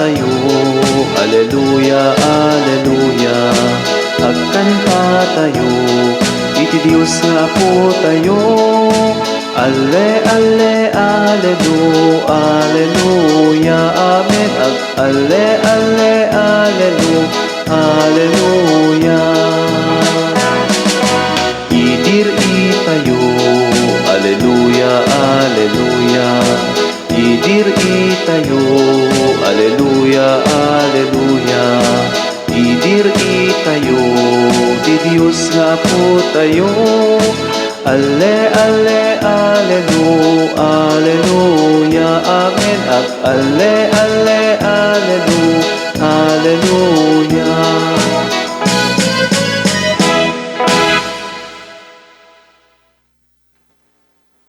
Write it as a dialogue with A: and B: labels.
A: tayo, aleluya, aleluya. Agkanta tayo, iti Diyos nga po tayo. Ale, ale, alelu, aleluya, amen. Ale, ale, alelu, aleluya. Idir itayo, aleluya, aleluya. Idir itayo, aleluya, aleluya. Idir itayo, di Diyos nga po tayo. Ale, ale, alelu, aleluya, amen. Ale, ale, alelu, aleluya.